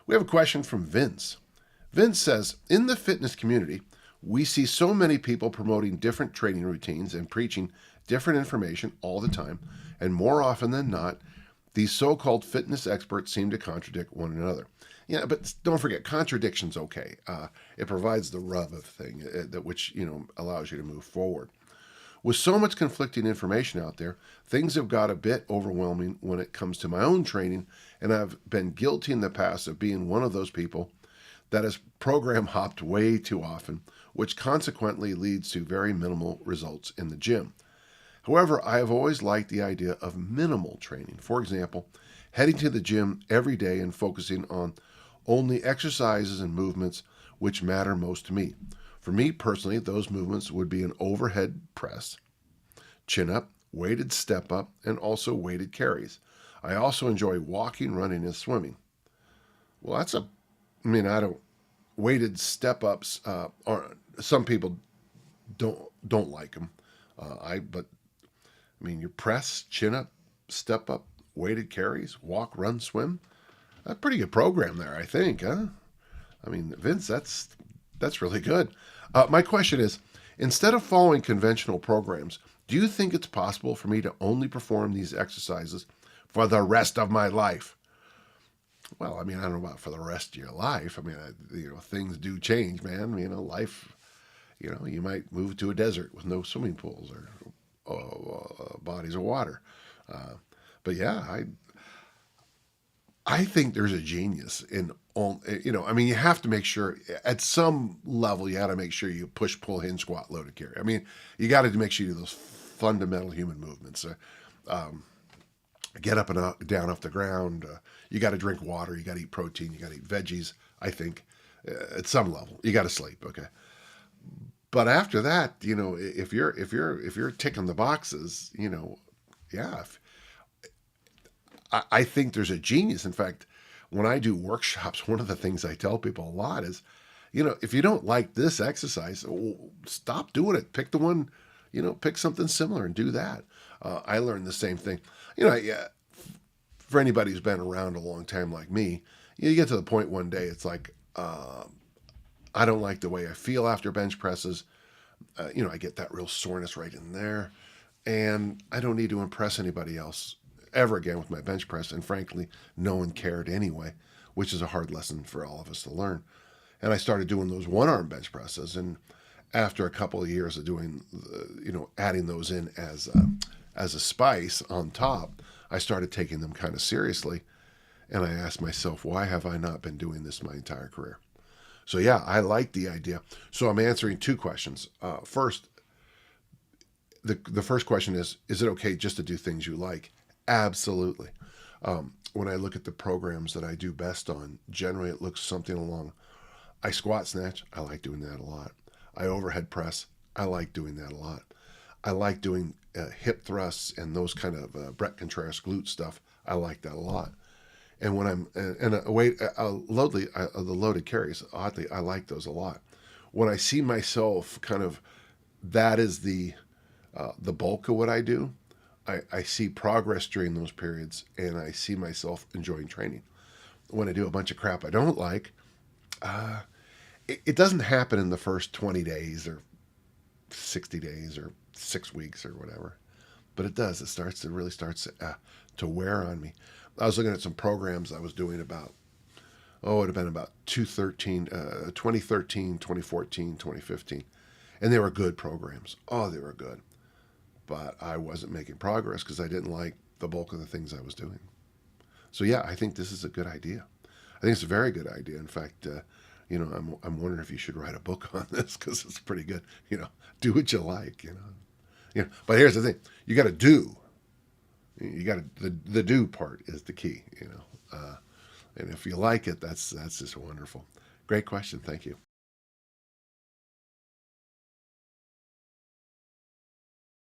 We have a question from Vince. Vince says, in the fitness community, we see so many people promoting different training routines and preaching different information all the time, and more often than not, these so-called fitness experts seem to contradict one another. Yeah, but don't forget, contradiction's okay. It provides the rub of the thing, that which allows you to move forward. With so much conflicting information out there, things have got a bit overwhelming when it comes to my own training, and I've been guilty in the past of being one of those people that has program hopped way too often, which consequently leads to very minimal results in the gym. However, I have always liked the idea of minimal training. For example, heading to the gym every day and focusing on only exercises and movements which matter most to me. For me personally, those movements would be an overhead press, chin up, weighted step up, and also weighted carries. I also enjoy walking, running, and swimming. Well, I don't, weighted step ups, are, some people don't like them. But your press, chin up, step up, weighted carries, walk, run, swim. A pretty good program there, I think, huh? Vince, that's really good. My question is, instead of following conventional programs, do you think it's possible for me to only perform these exercises for the rest of my life? Well, I don't know about for the rest of your life. Things do change, man. Life, you might move to a desert with no swimming pools or bodies of water. But yeah, I think there's a genius in all, you have to make sure at some level, you got to make sure you push, pull, hinge, squat, loaded carry. You got to make sure you do those fundamental human movements. Get up and down off the ground. You got to drink water. You got to eat protein. You got to eat veggies. I think at some level, you got to sleep. Okay. But after that, if you're ticking the boxes, yeah, I think there's a genius. In fact, when I do workshops, one of the things I tell people a lot is, if you don't like this exercise, stop doing it. Pick the one, pick something similar and do that. I learned the same thing. Yeah, for anybody who's been around a long time like me, you get to the point one day, it's like, I don't like the way I feel after bench presses. I get that real soreness right in there, and I don't need to impress anybody else ever again with my bench press. And frankly, no one cared anyway, which is a hard lesson for all of us to learn. And I started doing those one-arm bench presses, and after a couple of years of doing, adding those in as a spice on top, I started taking them kind of seriously. And I asked myself, why have I not been doing this my entire career? So yeah, I like the idea. So I'm answering two questions. First, the first question is it okay just to do things you like? Absolutely. When I look at the programs that I do best on, generally it looks something along, I squat snatch, I like doing that a lot. I overhead press, I like doing that a lot. I like doing hip thrusts and those kind of Brett Contreras glute stuff. I like that a lot. And when I'm the loaded carries, oddly, I like those a lot. When I see myself kind of, that is the bulk of what I do. I see progress during those periods, and I see myself enjoying training. When I do a bunch of crap I don't like, it doesn't happen in the first 20 days or 60 days or 6 weeks or whatever, but it does. It really starts to wear on me. I was looking at some programs I was doing about, it would have been about 2013, 2014, 2015. And they were good programs. Oh, they were good. But I wasn't making progress because I didn't like the bulk of the things I was doing. So yeah, I think this is a good idea. I think it's a very good idea. In fact, I'm wondering if you should write a book on this because it's pretty good. Do what you like. But here's the thing: you got to do. You got to the do part is the key. And if you like it, that's just wonderful. Great question. Thank you.